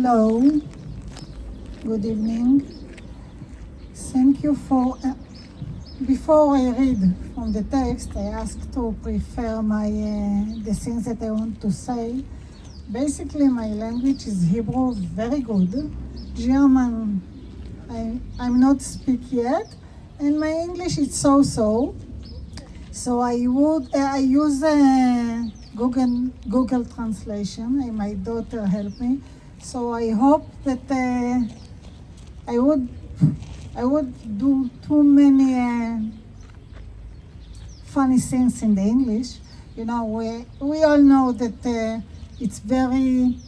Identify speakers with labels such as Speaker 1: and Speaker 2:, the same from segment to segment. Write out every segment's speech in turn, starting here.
Speaker 1: Hello, good evening. Thank you for, before I read from the text, I ask to prefer the things that I want to say. Basically, my language is Hebrew, very good. German, I'm not speak yet, and my English is so-so. So I use Google Translation, and my daughter helped me. So I hope that I would do too many funny things in the English. You know, we all know that it's very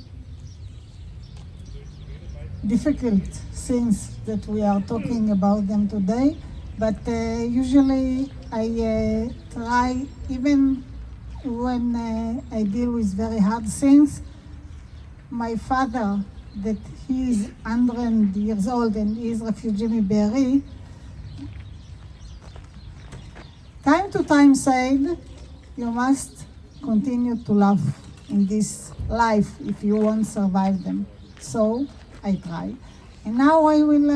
Speaker 1: difficult things that we are talking about them today, but usually I try, even when I deal with very hard things. My father, that he is 100 years old and he is refugee in Be'eri, time to time said, you must continue to laugh in this life if you want to survive them. So I try. And now I will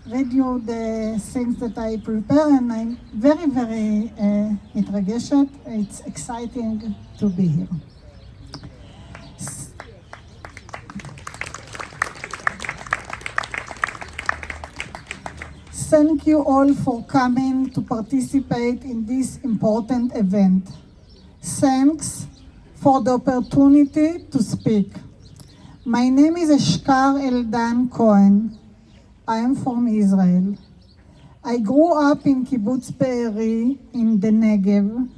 Speaker 1: read you the things that I prepare, and I'm very, very מתרגשת. It's exciting to be here. Thank you all for coming to participate in this important event. Thanks for the opportunity to speak. My name is Eshkar Eldan Cohen. I am from Israel. I grew up in Kibbutz Be'eri in the Negev,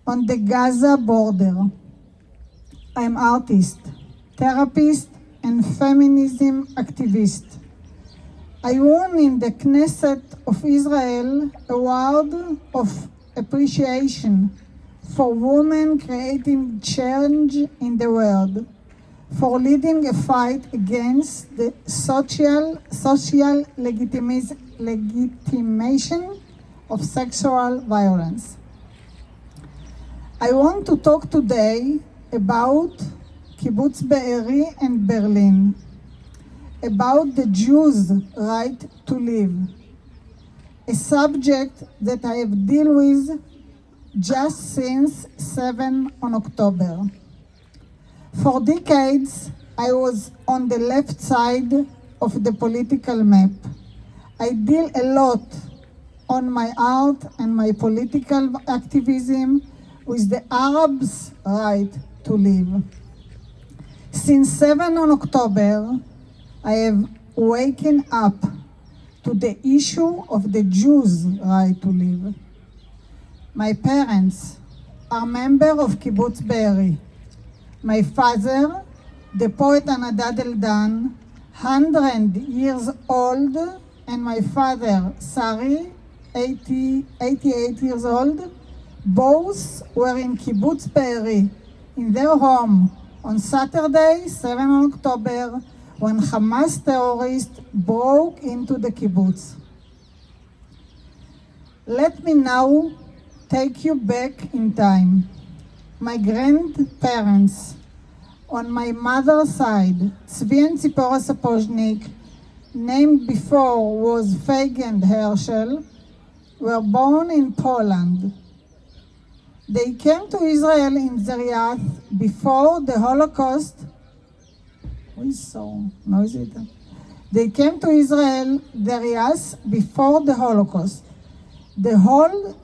Speaker 1: on the Gaza border. I am artist, therapist, and feminism activist. I won in the Knesset of Israel Award of Appreciation for women creating change in the world, for leading a fight against the social legitimation of sexual violence. I want to talk today about Kibbutz Be'eri and Berlin, about the Jews' right to live, a subject that I have dealt with just since 7 on October. For decades, I was on the left side of the political map. I deal a lot on my art and my political activism with the Arabs' right to live. Since 7 on October, I have waken up to the issue of the Jews' right to live. My parents are members of Kibbutz Be'eri. My father, the poet Eldan, 100 years old, and my father, Sari, 88 years old, both were in Kibbutz Be'eri, in their home, on Saturday, 7 October, when Hamas terrorists broke into the kibbutz. Let me now take you back in time. My grandparents, on my mother's side, Tzvi and Tzipora Sapozhnik, named before was Feigen and Herschel, were born in Poland. They came to Israel in Zeriath before the Holocaust. So noisy. They came to Israel, Zeriath, before the Holocaust. The whole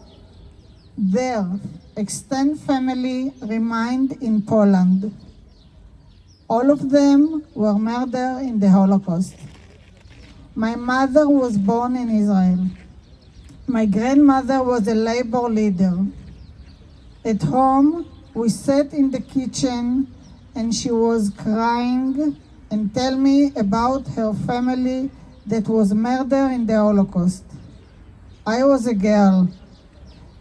Speaker 1: their extended family remained in Poland. All of them were murdered in the Holocaust. My mother was born in Israel. My grandmother was a labor leader. At home, we sat in the kitchen and she was crying and tell me about her family that was murdered in the Holocaust. I was a girl.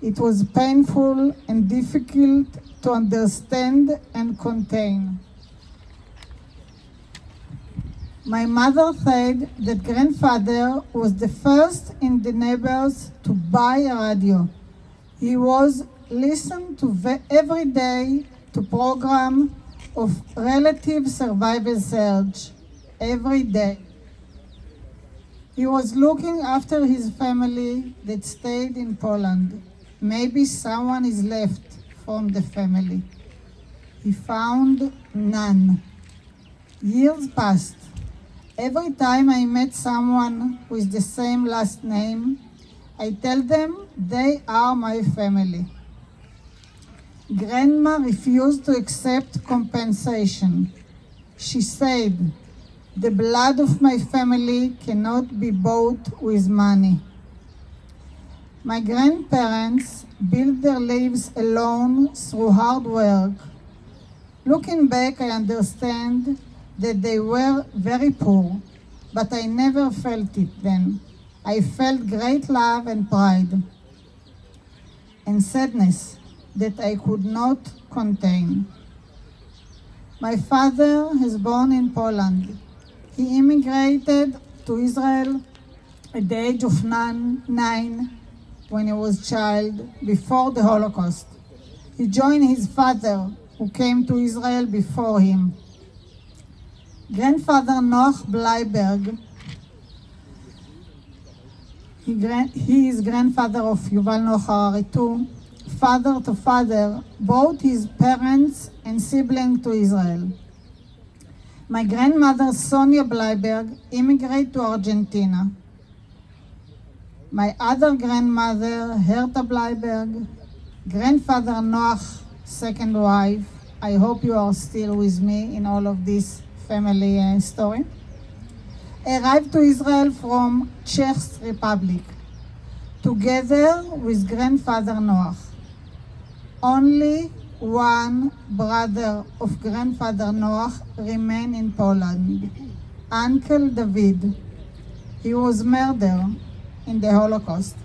Speaker 1: It was painful and difficult to understand and contain. My mother said that grandfather was the first in the neighbors to buy a radio. He was listened to every day to program of relative survival search every day. He was looking after his family that stayed in Poland. Maybe someone is left from the family. He found none. Years passed. Every time I met someone with the same last name, I tell them they are my family. Grandma refused to accept compensation. She said, "The blood of my family cannot be bought with money." My grandparents built their lives alone through hard work. Looking back, I understand that they were very poor, but I never felt it then. I felt great love and pride and sadness that I could not contain. My father was born in Poland. He immigrated to Israel at the age of 9 when he was a child, before the Holocaust. He joined his father, who came to Israel before him. Grandfather Noach Bleiberg, he is grandfather of Yuval Noach Harari too, father to father, brought his parents and siblings to Israel. My grandmother Sonia Bleiberg immigrated to Argentina. My other grandmother, Herta Bleiberg, grandfather Noach, second wife, I hope you are still with me in all of this family story, arrived to Israel from Czech Republic, together with grandfather Noach. Only one brother of grandfather Noach remained in Poland, Uncle David. He was murdered in the Holocaust.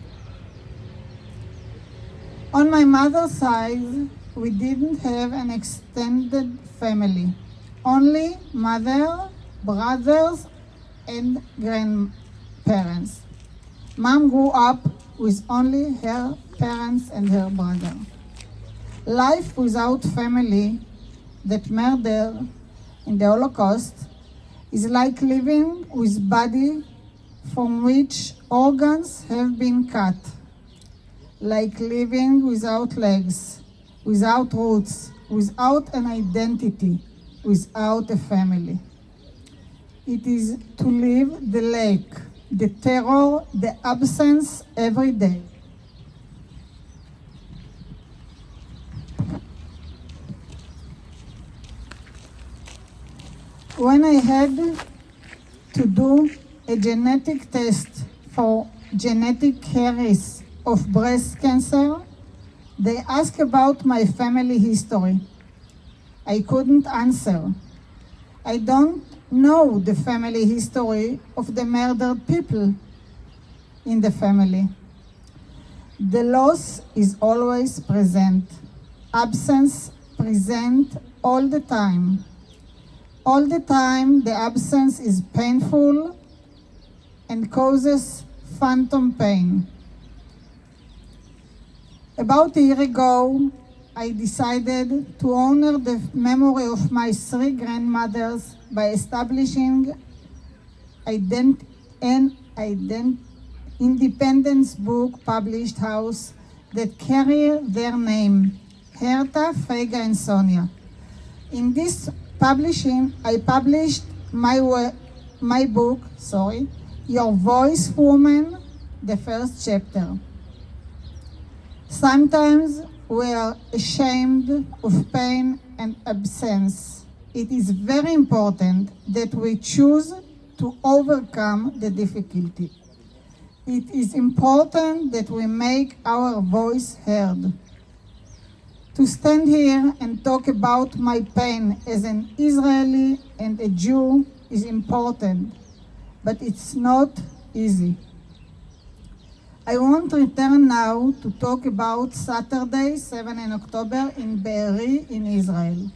Speaker 1: On my mother's side, we didn't have an extended family. Only mother, brothers, and grandparents. Mom grew up with only her parents and her brother. Life without family that murdered in the Holocaust is like living with body from which organs have been cut, like living without legs, without roots, without an identity, without a family. It is to live the lack, the terror, the absence every day. When I had to do a genetic test for genetic carriers of breast cancer, they asked about my family history. I couldn't answer. I don't know the family history of the murdered people in the family. The loss is always present. Absence present all the time. All the time, the absence is painful and causes phantom pain. About a year ago, I decided to honor the memory of my 3 grandmothers by establishing an independence book published house that carry their name, Herta, Fega, and Sonia. In this publishing, I published my book, Your Voice, Woman, the first chapter. Sometimes we are ashamed of pain and absence. It is very important that we choose to overcome the difficulty. It is important that we make our voice heard. To stand here and talk about my pain as an Israeli and a Jew is important, but it's not easy. I want to return now to talk about Saturday, 7 October in Be'eri in Israel.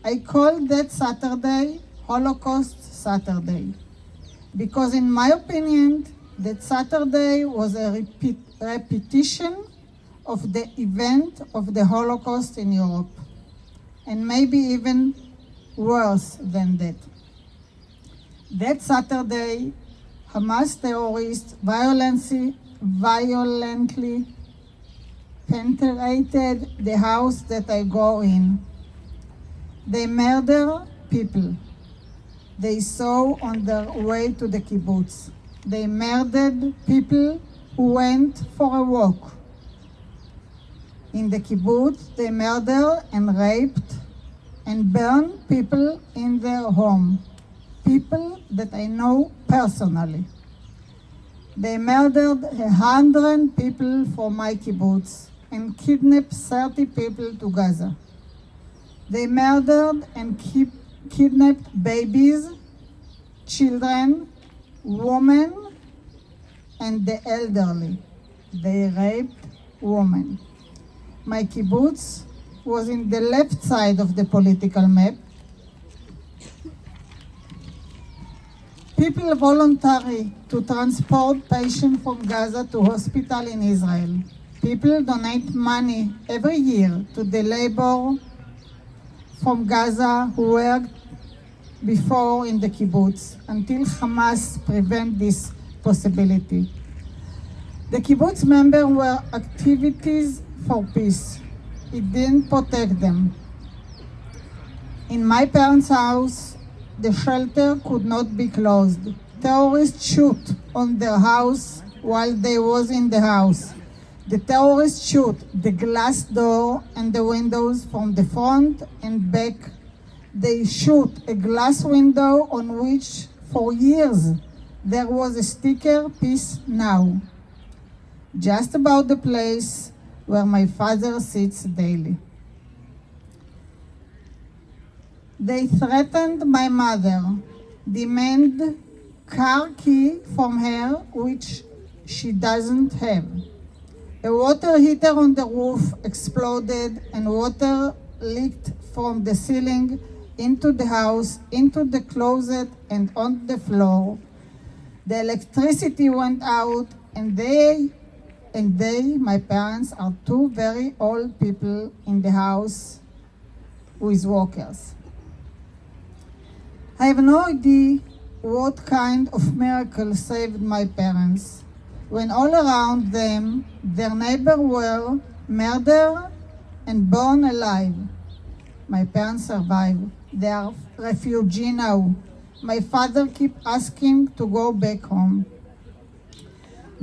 Speaker 1: I call that Saturday Holocaust Saturday because in my opinion, that Saturday was a repetition of the event of the Holocaust in Europe. and maybe even worse than that. That Saturday, Hamas terrorists violently penetrated the house that I go in. They murder people they saw on their way to the kibbutz. They murdered people who went for a walk. In the kibbutz, they murdered and raped and burned people in their home, people that I know personally. They murdered 100 people from my kibbutz and kidnapped 30 people to Gaza. They murdered and kidnapped babies, children, women, and the elderly. They raped women. My kibbutz was in the left side of the political map. People voluntary to transport patients from Gaza to hospital in Israel. People donate money every year to the labor from Gaza who worked before in the kibbutz until Hamas prevent this possibility. The kibbutz members were activities for peace. It didn't protect them. In my parents' house, the shelter could not be closed. Terrorists shoot on their house while they was in the house. The terrorists shoot the glass door and the windows from the front and back. They shoot a glass window on which for years there was a sticker, "Peace Now," just about the place where my father sits daily. They threatened my mother, demand car key from her, which she doesn't have. A water heater on the roof exploded and water leaked from the ceiling into the house, into the closet and on the floor. The electricity went out and my parents are two very old people in the house with walkers. I have no idea what kind of miracle saved my parents when all around them, their neighbors were murdered and burned alive. My parents survived. They are refugees now. My father keeps asking to go back home.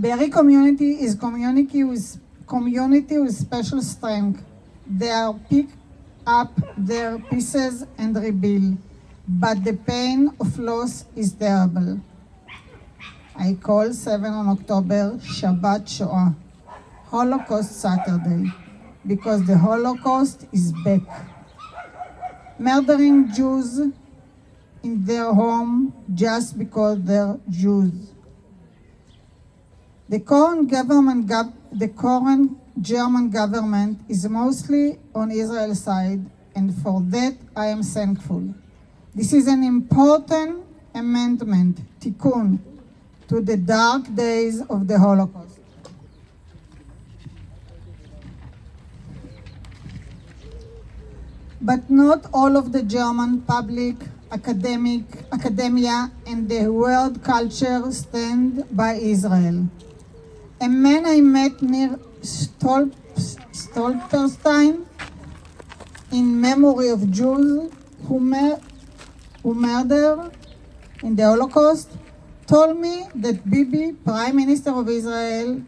Speaker 1: Be'eri community is community with special strength. They are pick up their pieces and rebuild, but the pain of loss is terrible. I call 7 on October Shabbat Shoah, Holocaust Saturday, because the Holocaust is back. Murdering Jews in their home just because they're Jews. The current German government is mostly on Israel's side, and for that I am thankful. This is an important amendment, tikkun, to the dark days of the Holocaust. But not all of the German public, academia, and the world culture stand by Israel. A man I met near Stolperstein in memory of Jews who murdered in the Holocaust told me that Bibi, Prime Minister of Israel,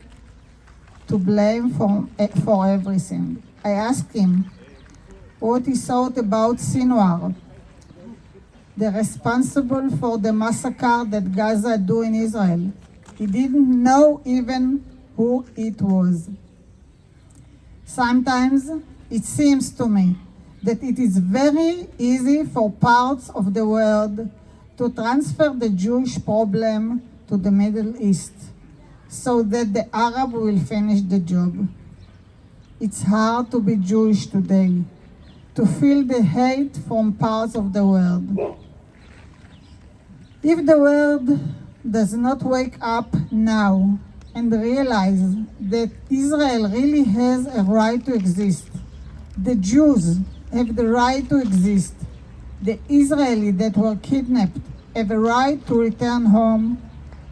Speaker 1: to blame for everything. I asked him what he thought about Sinwar, the responsible for the massacre that Gaza do in Israel. He didn't know even who it was. Sometimes it seems to me that it is very easy for parts of the world to transfer the Jewish problem to the Middle East so that the Arab will finish the job. It's hard to be Jewish today, to feel the hate from parts of the world. If the world does not wake up now and realize that Israel really has a right to exist, the Jews have the right to exist. The Israelis that were kidnapped have a right to return home.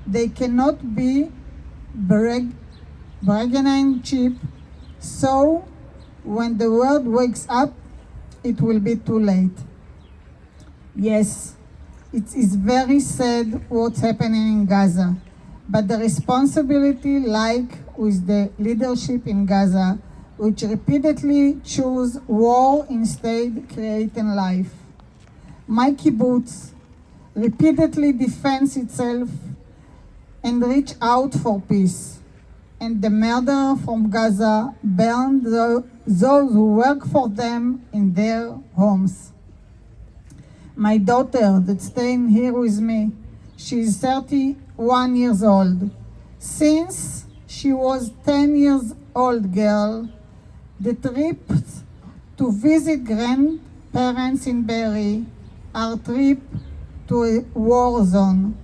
Speaker 1: They cannot be bargaining cheap. So when the world wakes up, it will be too late. Yes, it is very sad what's happening in Gaza, but the responsibility lies with the leadership in Gaza, which repeatedly choose war instead creating life. My kibbutz repeatedly defends itself and reach out for peace. And the murderer from Gaza burned those who work for them in their homes. My daughter that's staying here with me, she is 31 years old. Since she was 10 years old girl, the trips to visit grandparents in Be'eri are trip to a war zone,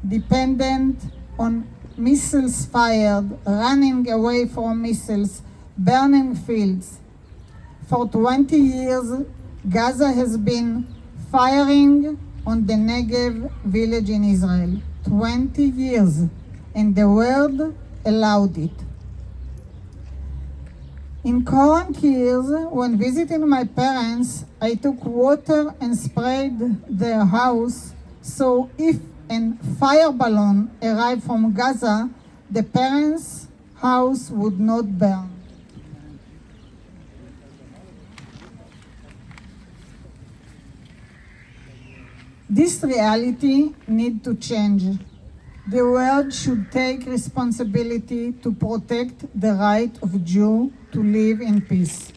Speaker 1: dependent on missiles fired, running away from missiles, burning fields. For 20 years, Gaza has been firing on the Negev village in Israel. 20 years, and the world allowed it. In current years, when visiting my parents, I took water and sprayed their house, so if a fire balloon arrived from Gaza, the parents' house would not burn. This reality needs to change. The world should take responsibility to protect the right of Jews to live in peace.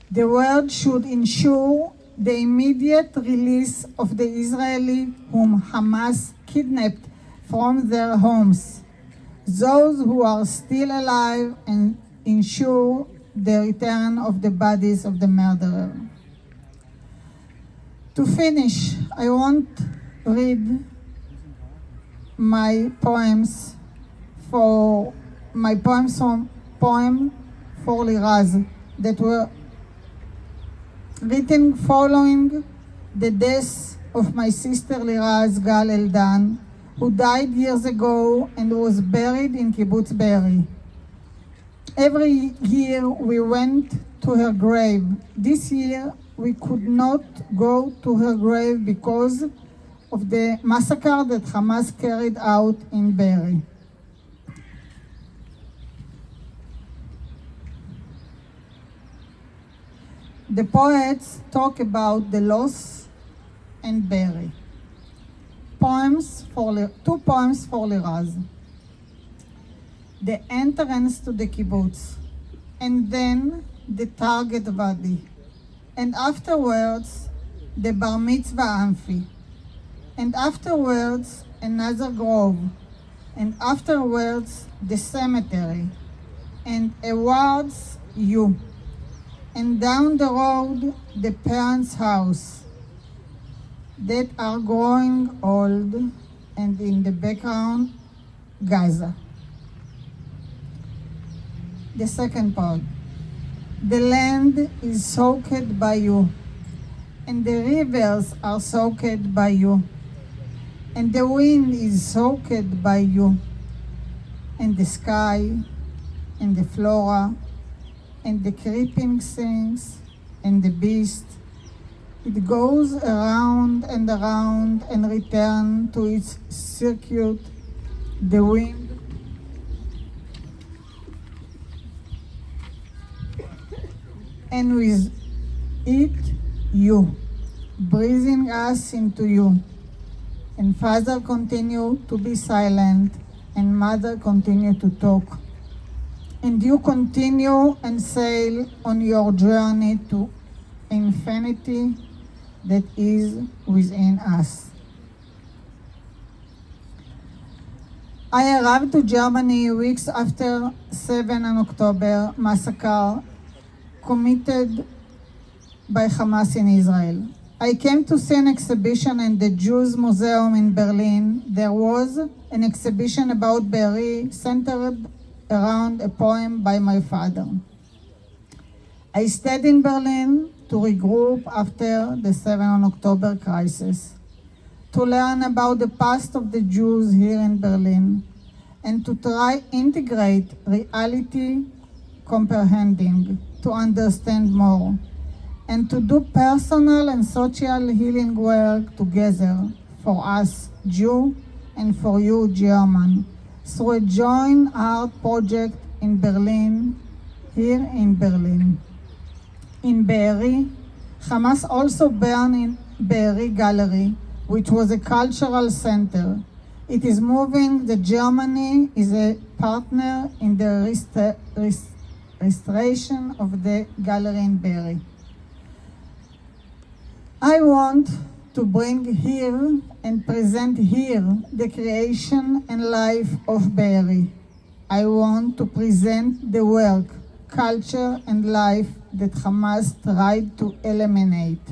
Speaker 1: The world should ensure the immediate release of the Israelis whom Hamas kidnapped from their homes, those who are still alive, and ensure the return of the bodies of the murderer. To finish, I want to read my poems from poem for Liraz that were written following the death of my sister Liraz Gal Eldan, who died years ago and was buried in Kibbutz Be'eri. Every year we went to her grave. This year we could not go to her grave because of the massacre that Hamas carried out in Be'eri. The poets talk about the loss and Be'eri. Two poems for Liraz. The entrance to the kibbutz, and then the target vadi, and afterwards the bar mitzvah amphi, and afterwards another grove, and afterwards the cemetery, and awards you, and down the road the parents' house that are growing old, and in the background Gaza. The second part. The land is soaked by you, and the rivers are soaked by you, and the wind is soaked by you, and the sky, and the flora, and the creeping things, and the beast. It goes around and return to its circuit, the wind, and with it you, breathing us into you. And Father continue to be silent, and Mother continue to talk. And you continue and sail on your journey to infinity that is within us. I arrived to Germany weeks after 7 October massacre committed by Hamas in Israel. I came to see an exhibition in the Jews Museum in Berlin. There was an exhibition about Be'eri centered around a poem by my father. I stayed in Berlin to regroup after the 7 October crisis, to learn about the past of the Jews here in Berlin, and to try integrate reality comprehending, to understand more, and to do personal and social healing work together for us, Jew, and for you, German, through a joint art project in Berlin, here in Berlin. In Be'eri, Hamas also burned in Be'eri Gallery, which was a cultural center. It is moving that Germany is a partner in the restoration of the gallery in Be'eri. I want to bring here and present here the creation and life of Be'eri. I want to present the work, culture, and life that Hamas tried to eliminate.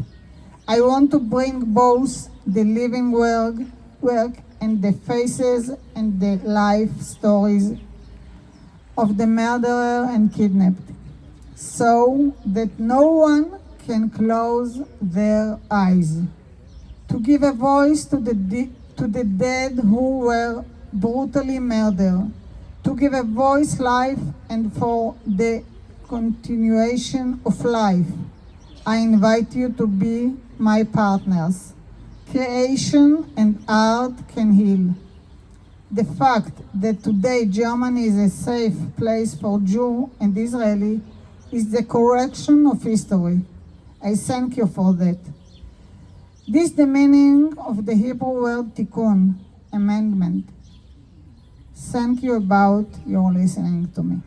Speaker 1: I want to bring both the living work and the faces and the life stories of the murderer and kidnapped, so that no one can close their eyes. To give a voice to the dead who were brutally murdered, to give a voice life and for the continuation of life. I invite you to be my partners. Creation and art can heal. The fact that today Germany is a safe place for Jew and Israeli is the correction of history. I thank you for that. This is the meaning of the Hebrew word tikkun, amendment. Thank you about your listening to me.